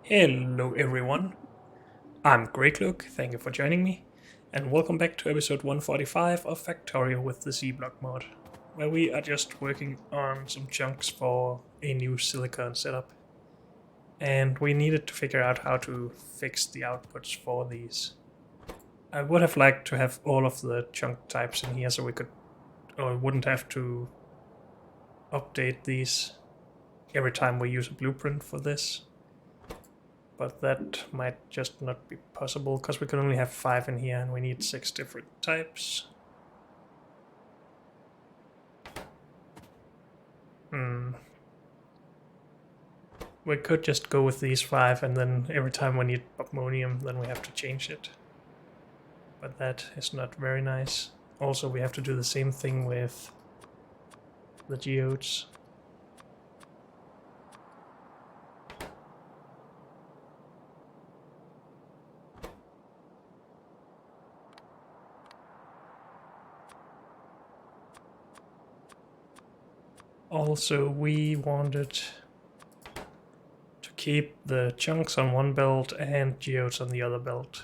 Hello everyone, I'm Greycloak, thank you for joining me, and welcome back to episode 145 of Factorio with the Z-Block mod, where we are just working on some chunks for a new silicon setup. And we needed to figure out how to fix the outputs for these. I would have liked to have all of the chunk types in here so we could, or wouldn't have to update these every time we use a blueprint for this. But that might just not be possible because we can only have 5 in here and we need 6 different types. We could just go with these 5 and then every time we need ammonium then we have to change it. But that is not very nice. Also we have to do the same thing with the geodes. Also, we wanted to keep the chunks on one belt and geodes on the other belt.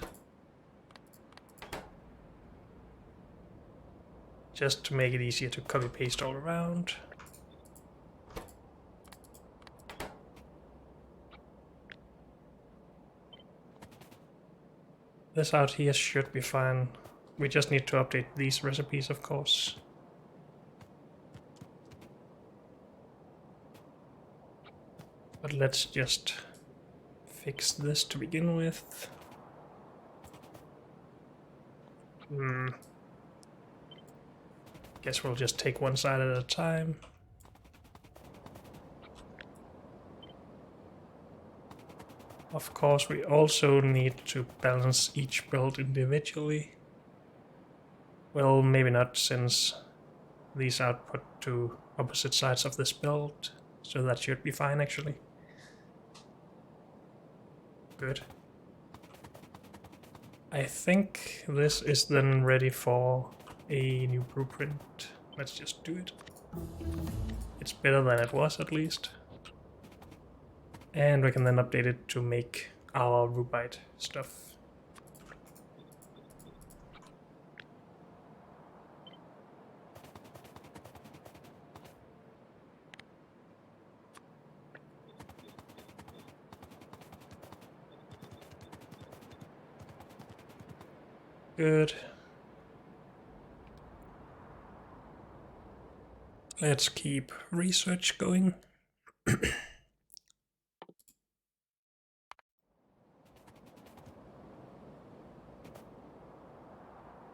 Just to make it easier to copy paste all around. This out here should be fine. We just need to update these recipes, of course. But let's just fix this to begin with. Guess we'll just take one side at a time. Of course, we also need to balance each build individually. Well, maybe not, since these output to opposite sides of this build, so that should be fine actually. Good. I think this is then ready for a new blueprint. Let's just do it. It's better than it was, at least. And we can then update it to make our rubite stuff. Good. Let's keep research going.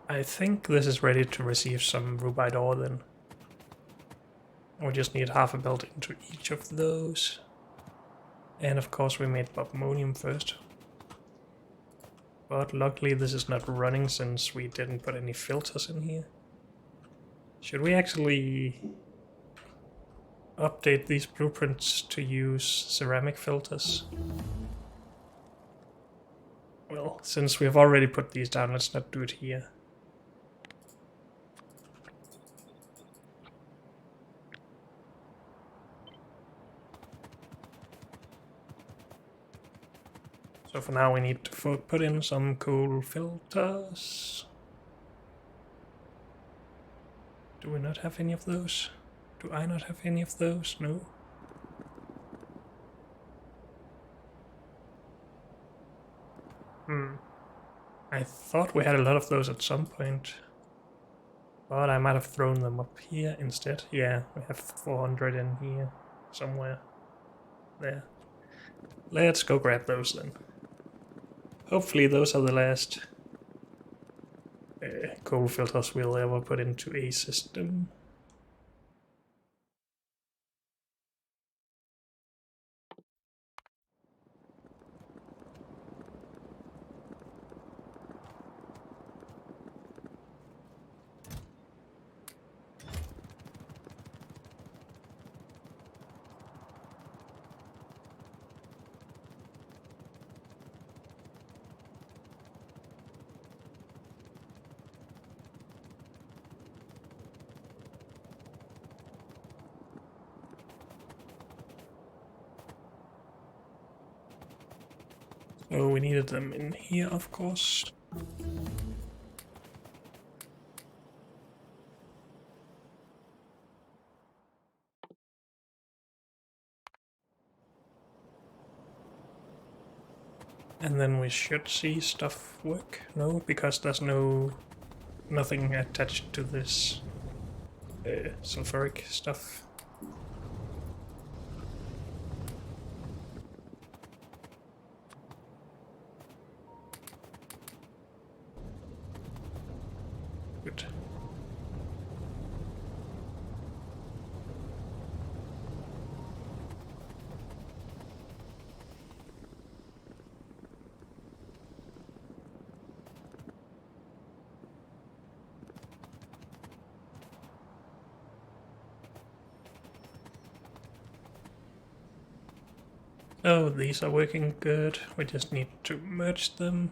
I think this is ready to receive some rubite ore then. We just need half a belt into each of those. And of course we made ammonium first. But luckily this is not running since we didn't put any filters in here. Should we actually update these blueprints to use ceramic filters? Well, since we have already put these down, let's not do it here. So for now we need to put in some cool filters. Do we not have any of those? Do I not have any of those? No. I thought we had a lot of those at some point. But I might have thrown them up here instead. Yeah, we have 400 in here somewhere. There. Let's go grab those then. Hopefully those are the last coal filters we'll ever put into a system. Oh, we needed them in here, of course. And then we should see stuff work. No, because there's nothing attached to this sulfuric stuff. Good. Oh, these are working good. We just need to merge them.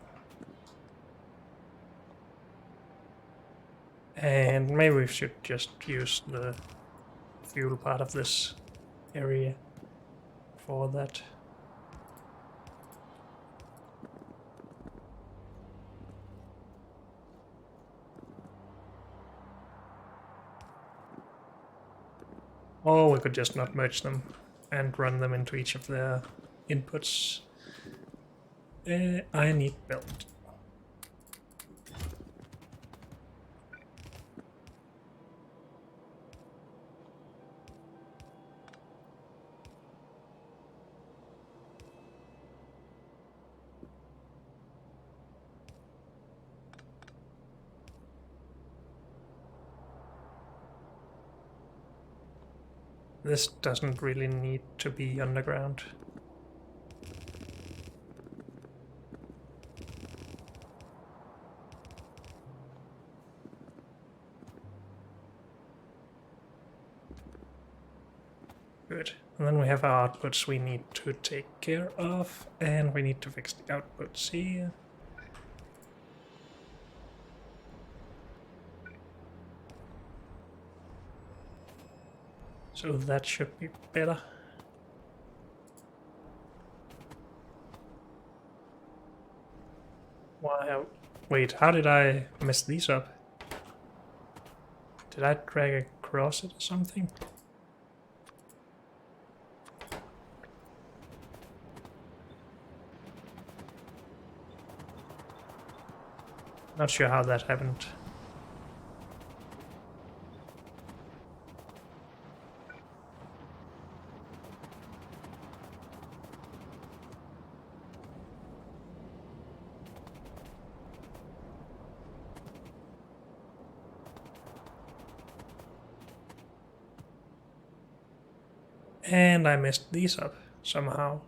And maybe we should just use the fuel part of this area for that. Or we could just not merge them and run them into each of their inputs. I need belt. This doesn't really need to be underground. Good. And then we have our outputs we need to take care of, and we need to fix the outputs here. So that should be better. Why? Wait, how did I mess these up? Did I drag across it or something? Not sure how that happened. And I messed these up somehow.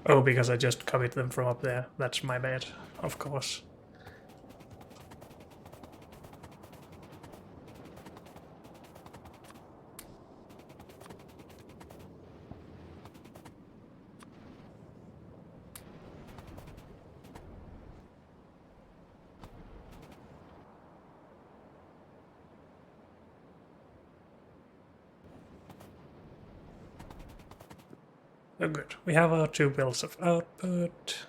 Oh, because I just copied them from up there. That's my bad, of course. Oh, good. We have our 2 bills of output.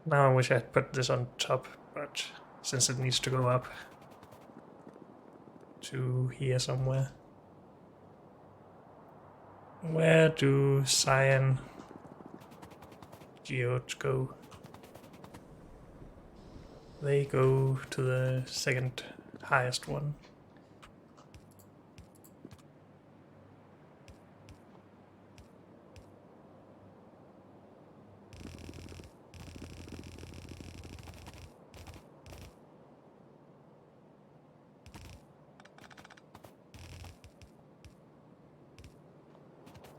Now I wish I had put this on top, but since it needs to go up to here somewhere. Where do cyan geodes go? They go to the second highest one.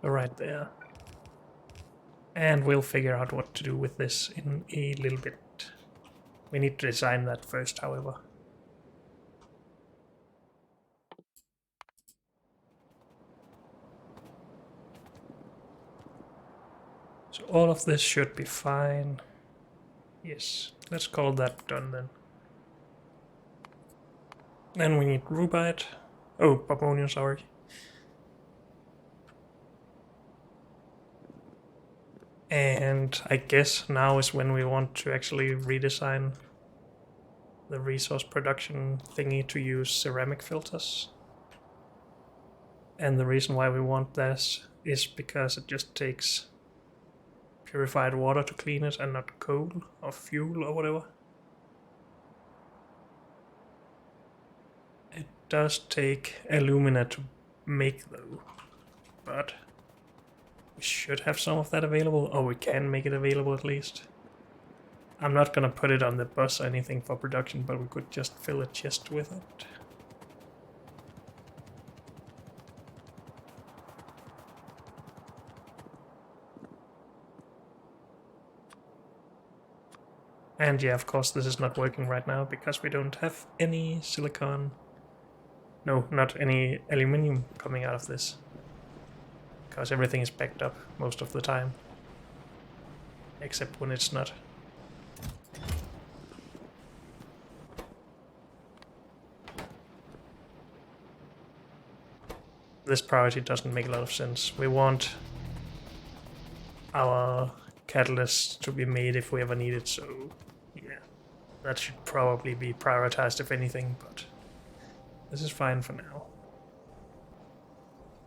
Right there. And we'll figure out what to do with this in a little bit. We need to design that first, however. So all of this should be fine. Yes, let's call that done then. Then we need rubite. Oh, Babonian, sorry. And I guess now is when we want to actually redesign the resource production thingy to use ceramic filters. And the reason why we want this is because it just takes purified water to clean it and not coal or fuel or whatever. It does take alumina to make though, but we should have some of that available, or we can make it available at least. I'm not gonna put it on the bus or anything for production, but we could just fill a chest with it. And yeah, of course this is not working right now because we don't have any silicon. No, not any aluminium coming out of this. Because everything is backed up most of the time. Except when it's not. This priority doesn't make a lot of sense. We want our catalysts to be made if we ever need it, so yeah. That should probably be prioritized if anything, but this is fine for now.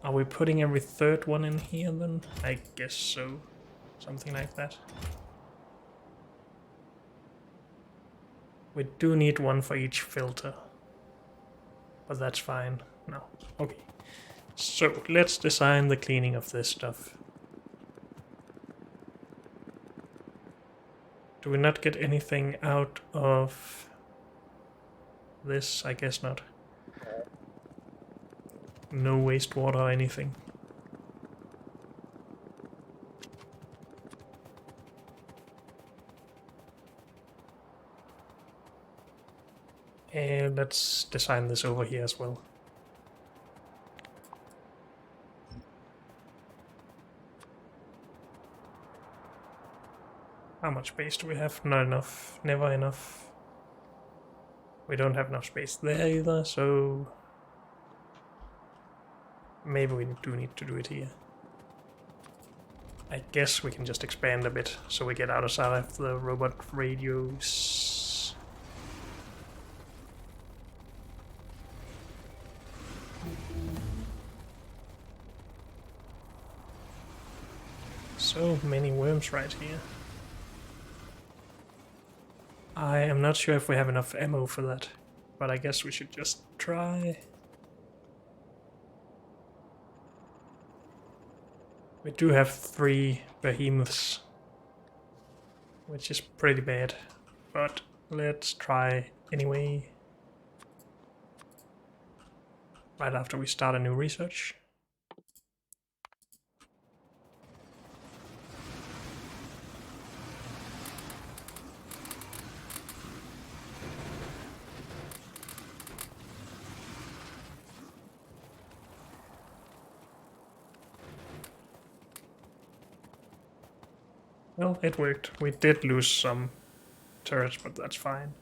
Are we putting every third one in here then? I guess so. Something like that. We do need one for each filter. But that's fine. No. Okay. So, let's design the cleaning of this stuff. Do we not get anything out of this? I guess not. No wastewater or anything. And let's design this over here as well. How much space do we have? Not enough. Never enough. We don't have enough space there either, so maybe we do need to do it here. I guess we can just expand a bit so we get outside of the robot radios. So many worms right here. I am not sure if we have enough ammo for that, but I guess we should just try. We do have 3 behemoths, which is pretty bad, but let's try anyway. Right after we start a new research. Well, it worked. We did lose some turrets, but that's fine.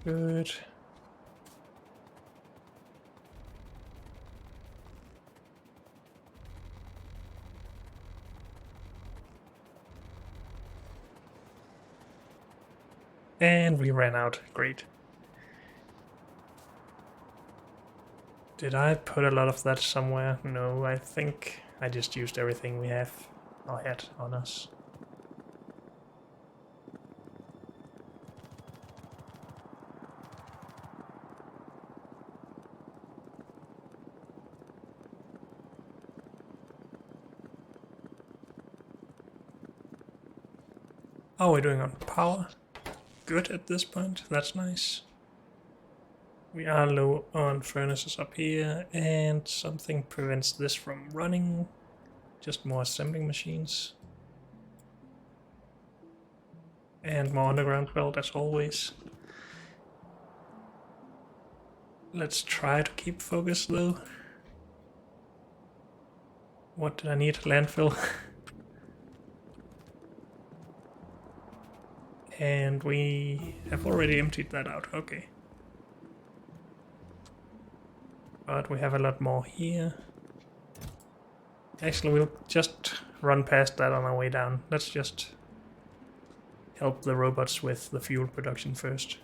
Good. And we ran out. Great. Did I put a lot of that somewhere? No, I think I just used everything we have or had on us. Oh, we're doing on power. Good at this point, that's nice. We are low on furnaces up here, and something prevents this from running. Just more assembling machines. And more underground belt as always. Let's try to keep focus though. What did I need? Landfill. And we have already emptied that out, okay. But we have a lot more here. Actually, we'll just run past that on our way down. Let's just help the robots with the fuel production first.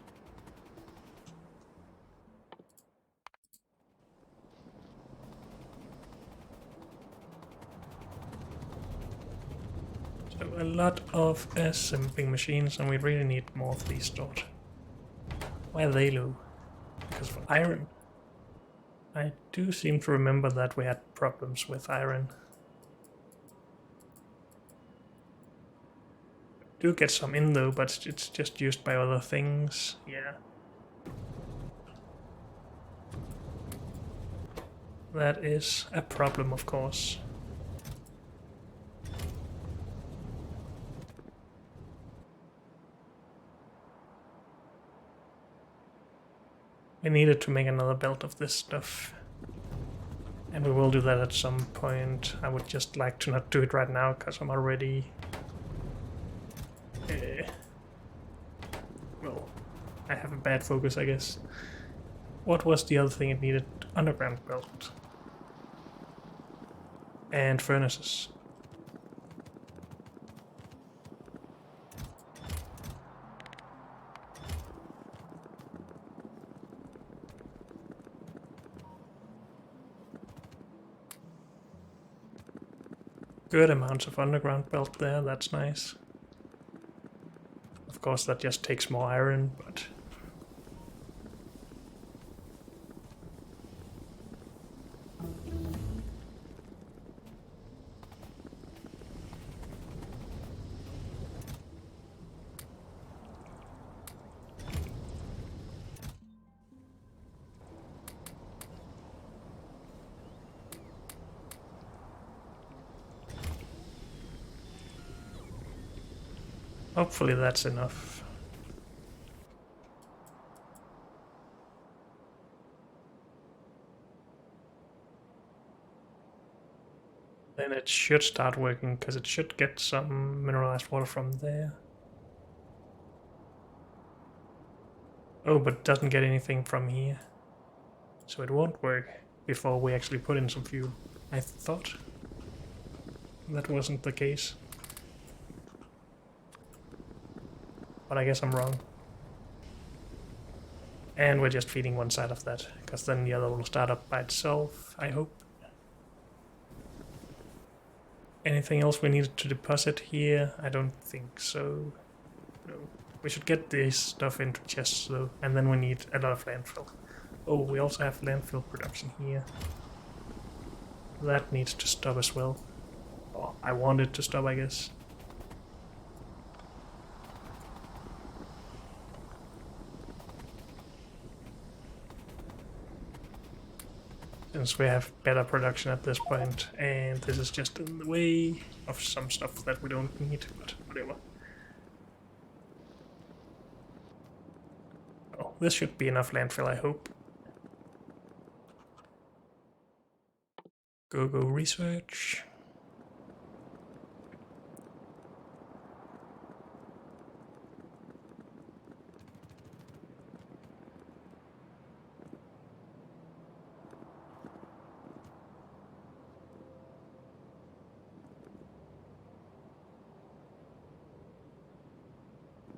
So a lot of assembling machines, and we really need more of these stored. Why are they low? Because of iron. I do seem to remember that we had problems with iron. Do get some in though, but it's just used by other things. Yeah. That is a problem, of course. We needed to make another belt of this stuff. And we will do that at some point. I would just like to not do it right now, because I'm already... well, I have a bad focus, I guess. What was the other thing it needed? Underground belt. And furnaces. Good amounts of underground belt there, that's nice. Of course that just takes more iron, but... hopefully that's enough. Then it should start working, because it should get some mineralized water from there. Oh, but it doesn't get anything from here. So it won't work before we actually put in some fuel. I thought that wasn't the case. But I guess I'm wrong. And we're just feeding one side of that, because then the other will start up by itself, I hope. Anything else we need to deposit here? I don't think so. No. We should get this stuff into chests though, and then we need a lot of landfill. Oh, we also have landfill production here. That needs to stop as well. Oh, I want it to stop, I guess. Since we have better production at this point, and this is just in the way of some stuff that we don't need, but whatever. Oh, this should be enough landfill, I hope. Go research.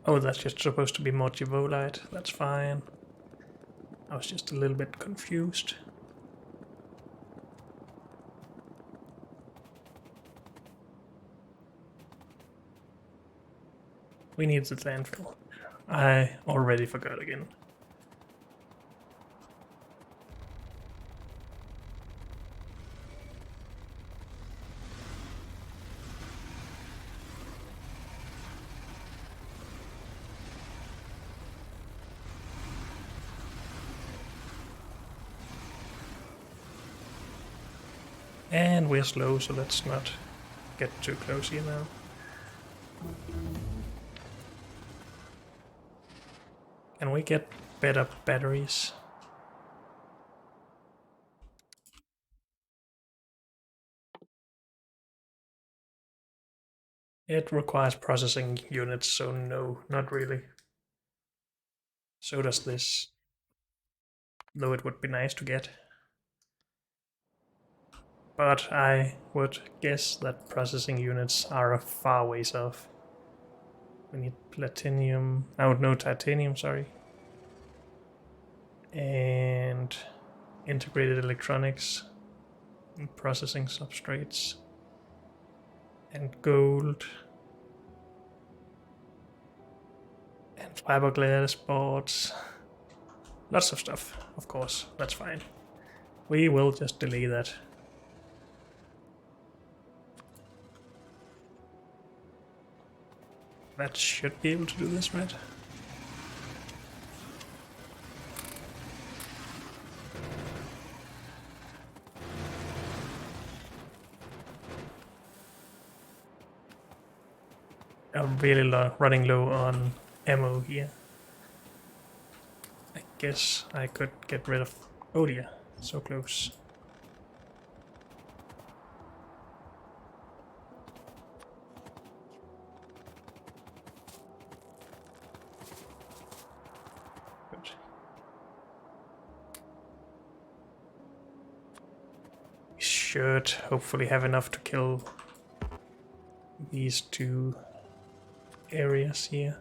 Oh, that's just supposed to be more Givolite. That's fine. I was just a little bit confused. We need the landfill. I already forgot again. And we're slow, so let's not get too close here now. Can we get better batteries? It requires processing units, so no, not really. So does this, though it would be nice to get. But I would guess that processing units are a far ways off. We need platinum, oh no, titanium, sorry. And integrated electronics and processing substrates. And gold. And fiberglass boards. Lots of stuff, of course, that's fine. We will just delay that. That should be able to do this, right? I'm really running low on ammo here. I guess I could get rid of... Oh dear, so close. Good. We should hopefully have enough to kill these two areas here.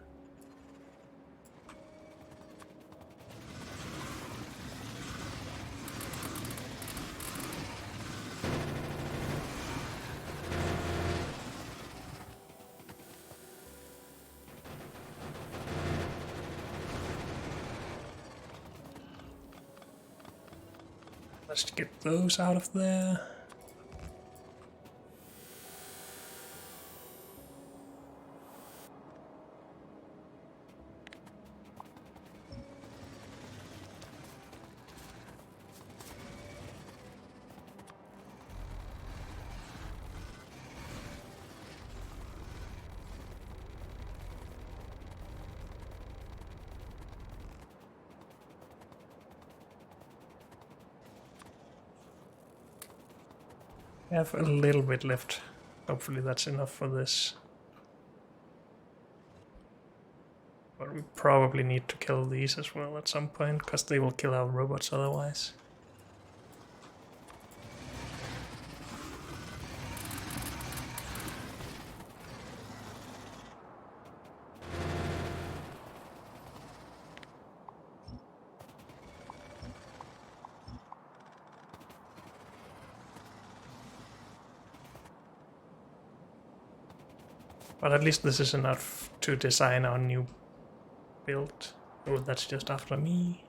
Let's get those out of there. I have a little bit left. Hopefully that's enough for this. But we probably need to kill these as well at some point, because they will kill our robots otherwise. But at least this is enough to design our new build. Oh, that's just after me.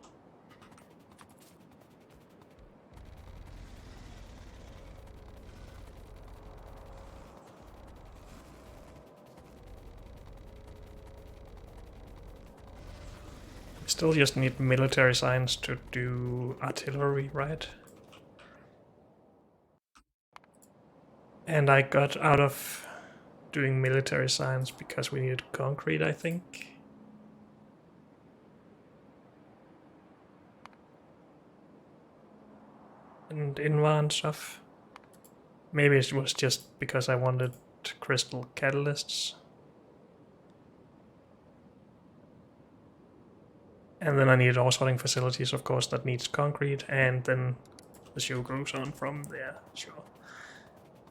We still just need military science to do artillery, right? And I got out of doing military science because we needed concrete, I think. And Invar and stuff. Maybe it was just because I wanted crystal catalysts. And then I needed ore sorting facilities, of course, that needs concrete, and then the show goes on from there, sure.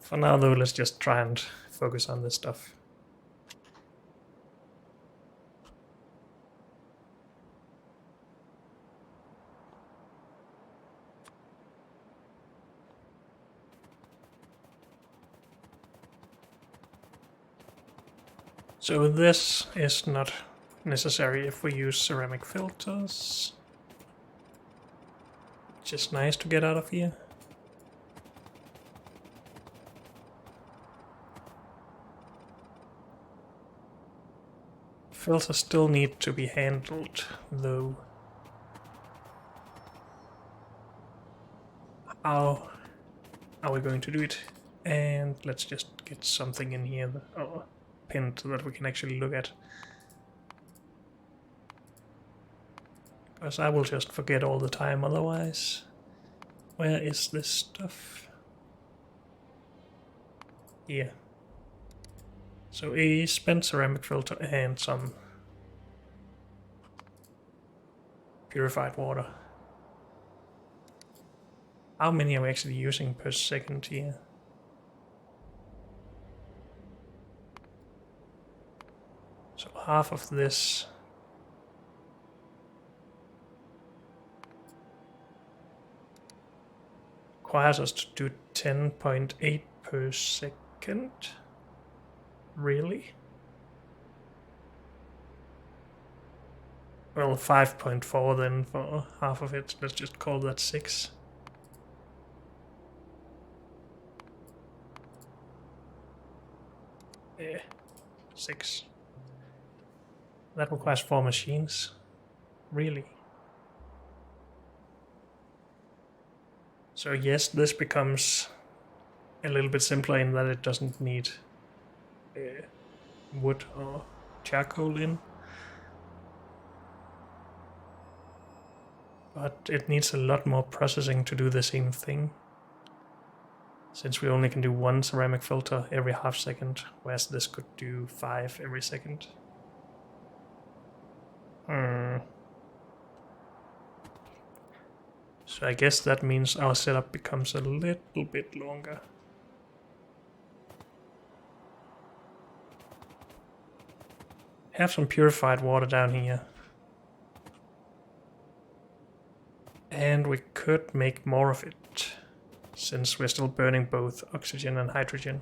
For now though, let's just try and focus on this stuff. So this is not necessary if we use ceramic filters. Just nice to get out of here. Filters still need to be handled, though. How are we going to do it? And let's just get something in here pinned so that we can actually look at. Because I will just forget all the time otherwise. Where is this stuff? Here. So a spent ceramic filter and some purified water. How many are we actually using per second here? So half of this. Requires us to do 10.8 per second. Really? Well, 5.4 then for half of it. Let's just call that 6. Yeah, 6. That requires 4 machines. Really? So yes, this becomes a little bit simpler in that it doesn't need wood or charcoal in. But it needs a lot more processing to do the same thing. Since we only can do 1 ceramic filter every half second, whereas this could do 5 every second. So I guess that means our setup becomes a little bit longer. Have some purified water down here. And we could make more of it, since we're still burning both oxygen and hydrogen.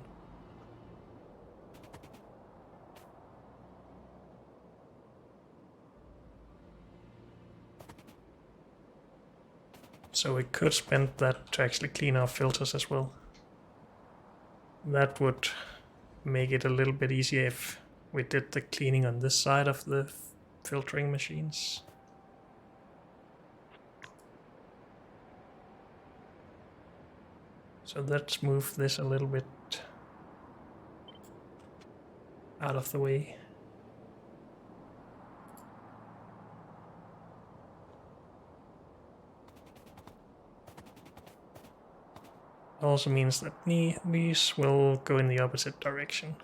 So we could spend that to actually clean our filters as well. That would make it a little bit easier if we did the cleaning on this side of the filtering machines. So let's move this a little bit out of the way. Also means that these will go in the opposite direction.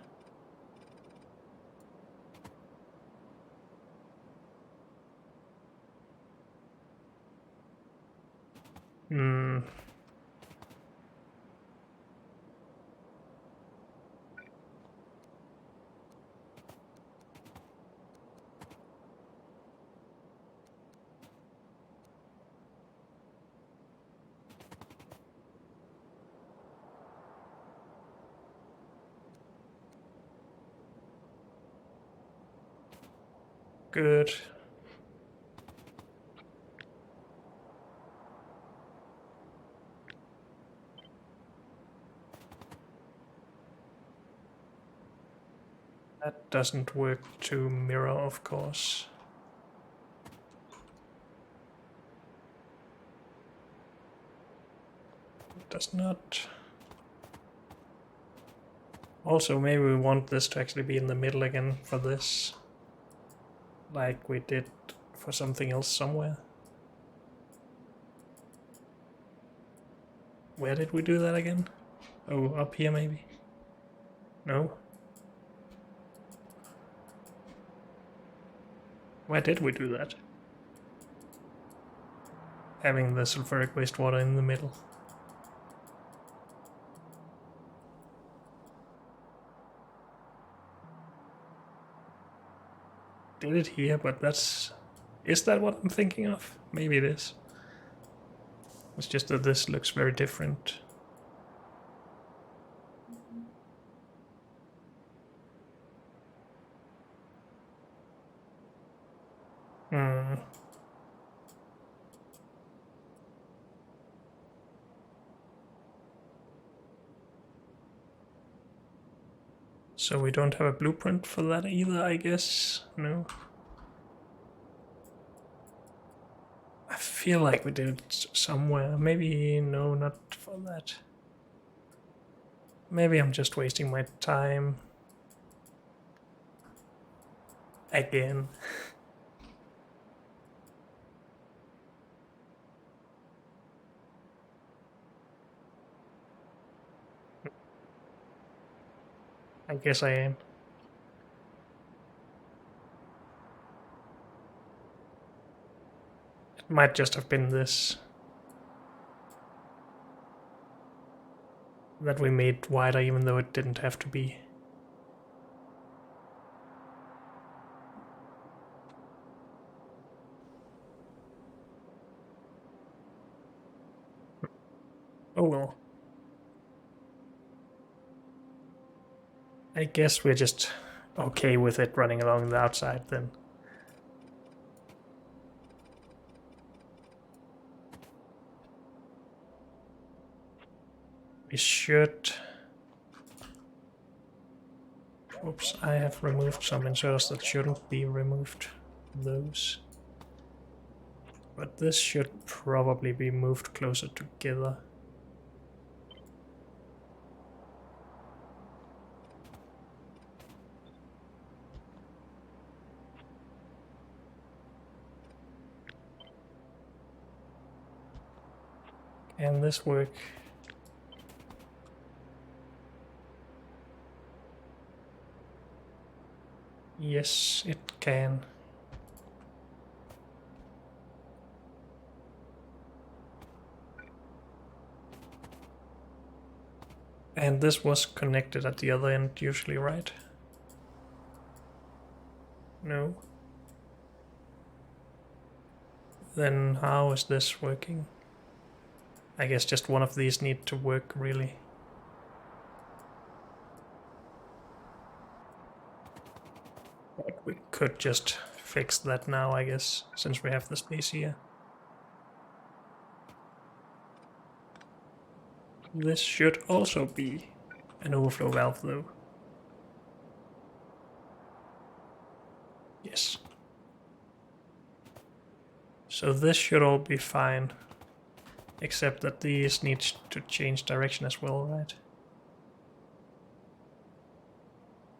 Good. That doesn't work to mirror, of course. It does not. Also, maybe we want this to actually be in the middle again for this. Like we did for something else somewhere. Where did we do that again? Oh, up here maybe? No? Where did we do that? Having the sulfuric wastewater in the middle. Did it here, but that's... Is that what I'm thinking of? Maybe it is. It's just that this looks very different. So we don't have a blueprint for that either, I guess? No? I feel like we did it somewhere. Maybe, no, not for that. Maybe I'm just wasting my time. Again. I guess I am. It might just have been this that we made wider even though it didn't have to be. Oh well. I guess we're just okay with it running along the outside then. We should... Oops, I have removed some inserters that shouldn't be removed. Those. But this should probably be moved closer together. Can this work? Yes, it can. And this was connected at the other end usually, right? No. Then how is this working? I guess just one of these need to work really. But we could just fix that now, I guess, since we have the space here. This should also be an overflow valve though. Yes. So this should all be fine. Except that these need to change direction as well, right?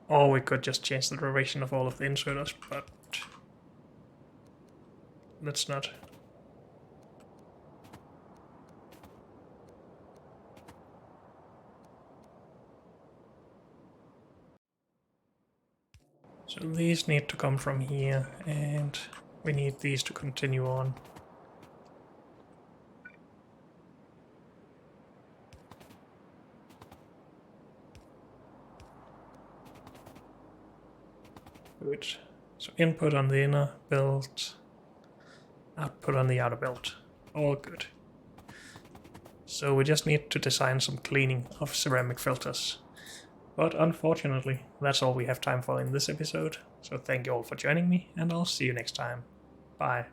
Or we could just change the direction of all of the inserters, but let's not. So these need to come from here, and we need these to continue on. Good. So input on the inner belt, output on the outer belt. All good. So we just need to design some cleaning of ceramic filters. But unfortunately, that's all we have time for in this episode. So thank you all for joining me, and I'll see you next time. Bye.